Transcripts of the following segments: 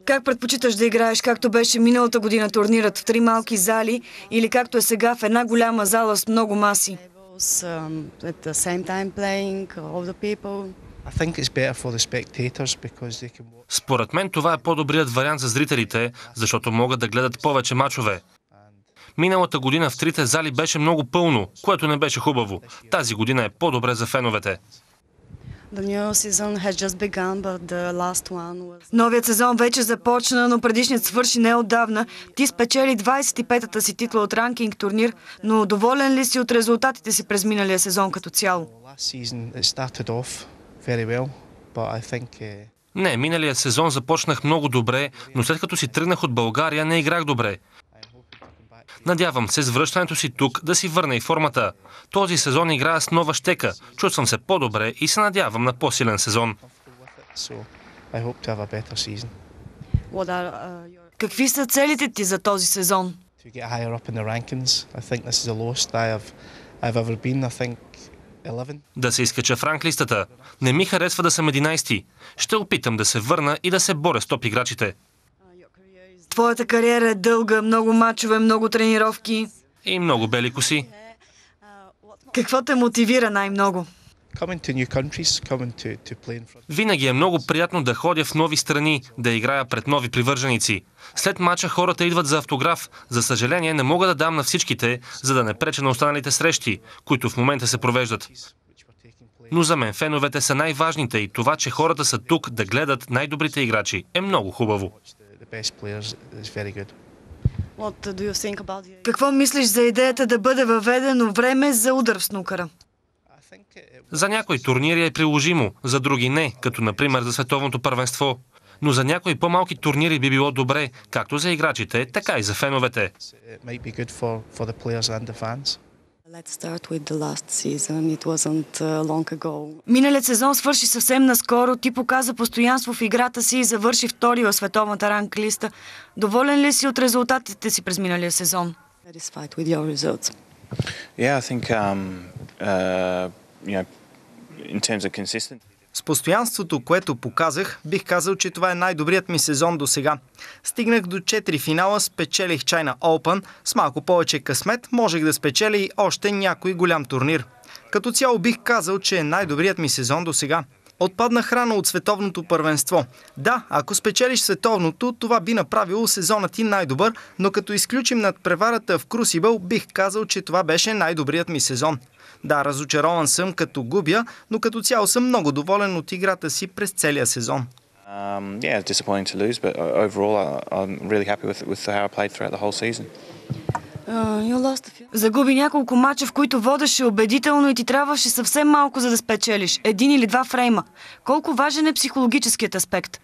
Как предпочиташ да играеш, както беше миналата година турнирът в 3 малки зали или както е сега в една голяма зала с много маси? Според мен това е по-добрият вариант за зрителите, защото могат да гледат повече мачове. Миналата година в 3 зали беше много пълно, което не беше хубаво. Тази година е по-добре за феновете. Новият сезон вече започна, но предишният свърши неотдавна. Ти спечели 25-та си титла от ранкинг турнир, но доволен ли си от резултатите си през миналия сезон като цяло? Не, миналия сезон започнах много добре, но след като си тръгнах от България, не играх добре. Надявам се с връщането си тук да си върна и формата. Този сезон играя с нова щека. Чувствам се по-добре и се надявам на по-силен сезон. Какви са целите ти за този сезон? Да се изкача в ранглистата. Не ми харесва да съм 11-ти. Ще опитам да се върна и да се боря с топ играчите. Твоята кариера е дълга, много мачове, много тренировки. И много бели коси. Какво те мотивира най-много? Винаги е много приятно да ходя в нови страни, да играя пред нови привърженици. След мача хората идват за автограф. За съжаление не мога да дам на всичките, за да не преча на останалите срещи, които в момента се провеждат. Но за мен феновете са най-важните и това, че хората са тук да гледат най-добрите играчи, е много хубаво. Какво мислиш за идеята да бъде въведено време за удар в снукъра? За някои турнири е приложимо, за други не, като например за световното първенство. Но за някои по-малки турнири би било добре, както за играчите, така и за феновете. Миналият сезон свърши съвсем наскоро. Ти показа постоянство в играта си и завърши втори в световната ранглиста. Доволен ли си от резултатите си през миналия сезон? С постоянството, което показах, бих казал, че това е най-добрият ми сезон до сега. Стигнах до 4 финала, спечелих China Open, с малко повече късмет можех да спечеля и още някой голям турнир. Като цяло бих казал, че е най-добрият ми сезон до сега. Отпаднах рано от световното първенство. Да, ако спечелиш световното, това би направило сезонът ти най-добър, но като изключим надпреварата в Крусибъл, бих казал, че това беше най-добрият ми сезон. Да, разочарован съм като губя, но като цяло съм много доволен от играта си през целия сезон. Загуби няколко мача, в които водеше убедително и ти трябваше съвсем малко, за да спечелиш. 1 или 2 фрейма. Колко важен е психологическият аспект?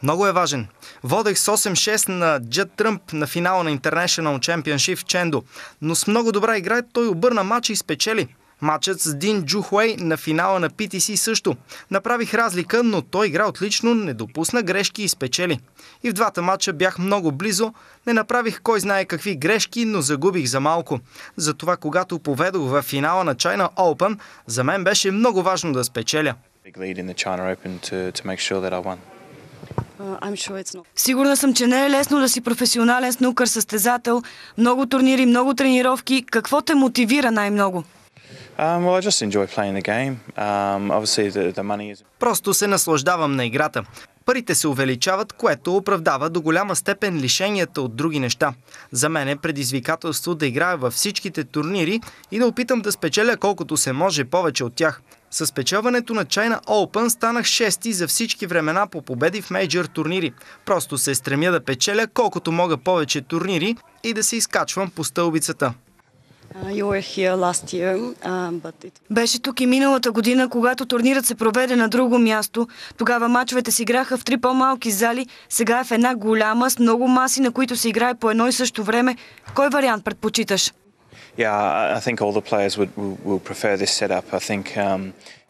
Много е важен. Водех с 8-6 на Джад Тръмп на финала на International Championship в Чендо, но с много добра игра той обърна матча и спечели. Матчът с Дин Джухуей на финала на PTC също. Направих разлика, но той игра отлично, не допусна грешки и спечели. И в двата матча бях много близо, не направих кой знае какви грешки, но загубих за малко. Затова, когато поведох в финала на China Open, за мен беше много важно да спечеля. Сигурна съм, че не е лесно да си професионален снукър състезател. Много турнири, много тренировки. Какво те мотивира най-много? Просто се наслаждавам на играта. Парите се увеличават, което оправдава до голяма степен лишенията от други неща. За мен е предизвикателство да играя във всичките турнири и да опитам да спечеля колкото се може повече от тях. С спечелването на China Open станах 6-ти за всички времена по победи в мейджор турнири. Просто се стремя да печеля колкото мога повече турнири и да се изкачвам по стълбицата. Беше тук и миналата година, когато турнирът се проведе на друго място. Тогава мачовете се играха в 3 по-малки зали. Сега е в една голяма с много маси, на които се играе по едно и също време. Кой вариант предпочиташ?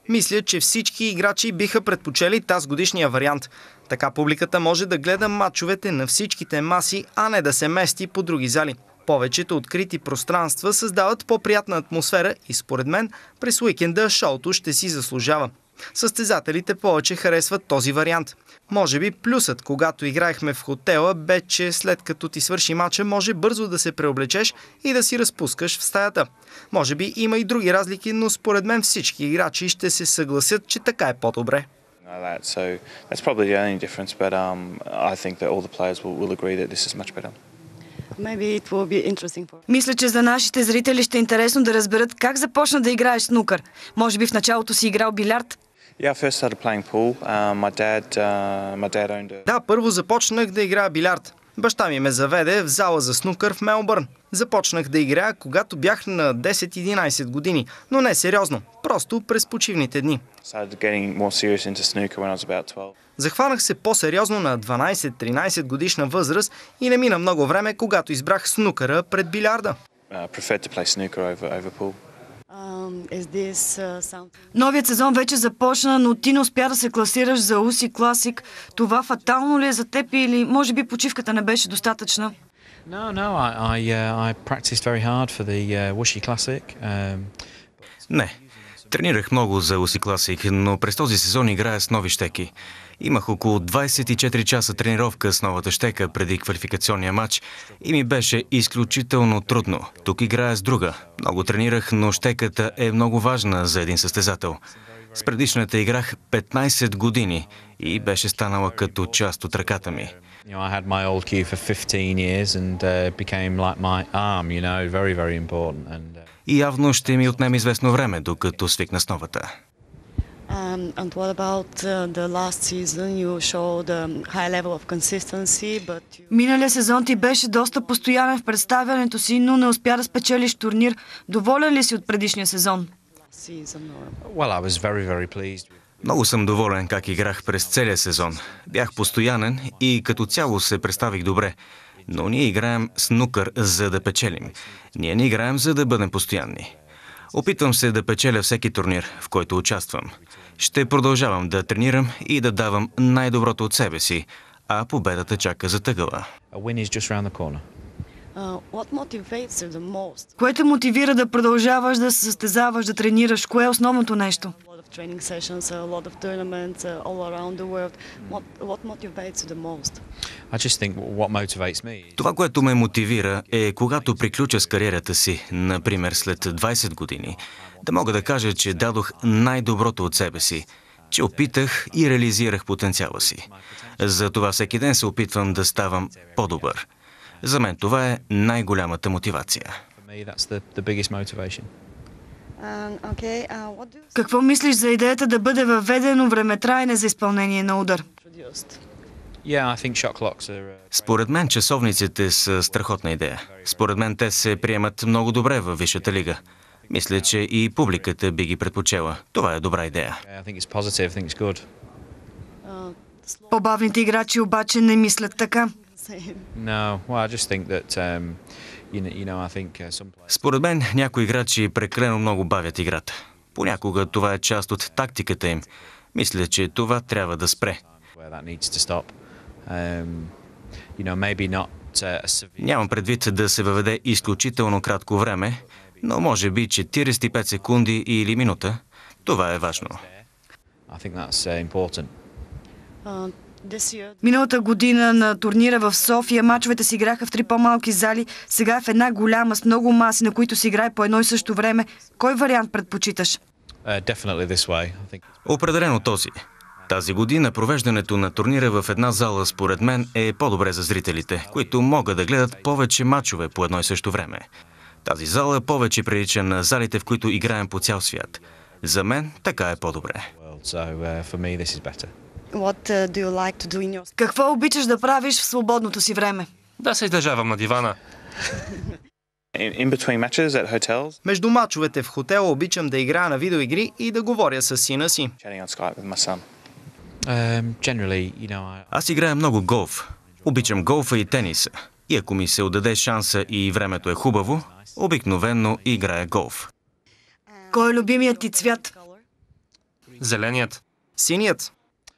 Мисля, че всички играчи биха предпочели тазгодишния вариант. Така публиката може да гледа матчовете на всичките маси, а не да се мести по други зали. Повечето открити пространства създават по-приятна атмосфера и според мен през уикенда шоуто ще си заслужава. Състезателите повече харесват този вариант. Може би плюсът, когато играехме в хотела, бе, че след като ти свърши мача, може бързо да се преоблечеш и да си разпускаш в стаята. Може би има и други разлики, но според мен всички играчи ще се съгласят, че така е по-добре. So that's probably the only difference, but I think that all the players will agree that this is much better. Мисля, че за нашите зрители ще е интересно да разберат как започна да играеш снукър. Може би в началото си играл билярд? Yeah, I first started playing pool. My dad owned a... Да, първо започнах да играя билярд. Баща ми ме заведе в зала за снукър в Мелбърн. Започнах да играя, когато бях на 10-11 години, но не сериозно, просто през почивните дни. Захванах се по-сериозно на 12-13 годишна възраст и не мина много време, когато избрах снукъра пред билярда. Новият сезон вече започна, но ти не успя да се класираш за UC Classic. Това фатално ли е за теб или може би почивката не беше достатъчна? I practiced very hard for the Wuxi Classic. Не. Тренирах много за UC Classic, но през този сезон играя с нови щеки. Имах около 24 часа тренировка с новата щека преди квалификационния матч и ми беше изключително трудно. Тук играя с друга. Много тренирах, но щеката е много важна за един състезател. С предишната играх 15 години и беше станала като част от ръката ми. I had my old cue for 15 years and became like my arm, very, very important. И явно ще ми отнеме известно време, докато свикна с новата. And what about the last season? You showed a high level of consistency, but Миналия сезон ти беше доста постоянен в представянето си, но не успя да спечелиш турнир. Доволен ли си от предишния сезон? Well, I was very, very pleased. Много съм доволен как играх през целия сезон. Бях постоянен и като цяло се представих добре. Но ние играем снукър, за да печелим. Ние не играем, за да бъдем постоянни. Опитвам се да печеля всеки турнир, в който участвам. Ще продължавам да тренирам и да давам най-доброто от себе си, а победата чака зад ъгъла. Кое те мотивира да продължаваш да се състезаваш, да тренираш? Кое е основното нещо? Това, което ме мотивира е, когато приключа с кариерата си, например след 20 години, да мога да кажа, че дадох най-доброто от себе си, че опитах и реализирах потенциала си. Затова всеки ден се опитвам да ставам по-добър. За мен това е най-голямата мотивация. Какво мислиш за идеята да бъде въведено времетраене за изпълнение на удар? Според мен часовниците са страхотна идея. Според мен те се приемат много добре във Висшата лига. Мисля, че и публиката би ги предпочела. Това е добра идея. По-бавните играчи обаче не мислят така. Според мен някои играчи прекалено много бавят играта. Понякога това е част от тактиката им. Мисля, че това трябва да спре. Нямам предвид да се въведе изключително кратко време, но може би 45 секунди или минута. Това е важно. Миналата година на турнира в София мачовете се играха в 3 по-малки зали, сега е в една голяма с много маси, на които се играе по едно и също време. Кой вариант предпочиташ? Определено този. Тази година провеждането на турнира в една зала според мен е по-добре за зрителите, които могат да гледат повече мачове по едно и също време. Тази зала повече прилича на залите, в които играем по цял свят. За мен така е по-добре. Какво обичаш да правиш в свободното си време? Да се издържавам на дивана. Между мачовете в хотела обичам да играя на видеоигри и да говоря с сина си. Аз играя много голф. Обичам голфа и тениса. И ако ми се отдаде шанса и времето е хубаво, обикновено играя голф. Кой е любимият ти цвят? Зеленият. Синият.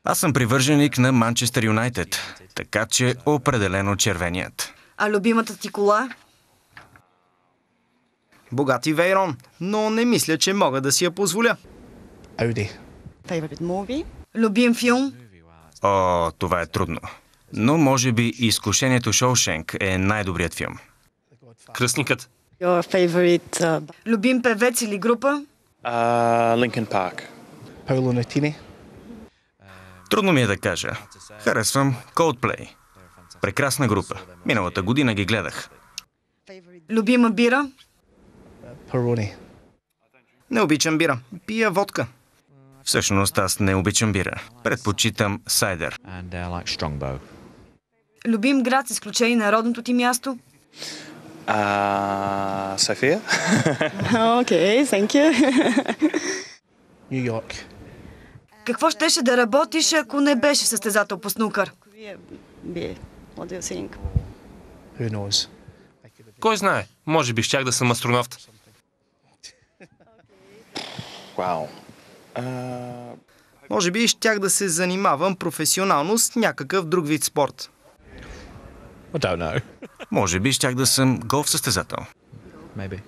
Аз съм привърженик на Манчестър Юнайтед, така че определено червеният. А любимата ти кола? Богати Вейрон, но не мисля, че мога да си я позволя. Favorite movie? Любим филм? О, това е трудно. Но може би Изкушението Шоушенк е най-добрият филм. Кръстникът. Your favorite Любим певец или група? Linkin Park. Paolo Nutini. Трудно ми е да кажа. Харесвам Coldplay. Прекрасна група. Миналата година ги гледах. Любима бира? Peroni. Не обичам бира. Пия водка. Всъщност аз не обичам бира. Предпочитам сайдер. And like Strongbow. Любим град с изключение на родното ти място? Sophia. Okay, thank you. New York. Какво щеше да работиш, ако не беше състезател по снукър? What do you think? Who knows? Кой знае? Може би щях да съм астронавт. Wow. Може би щях да се занимавам професионално с някакъв друг вид спорт. I don't know. Може би щях да съм голф състезател. Maybe.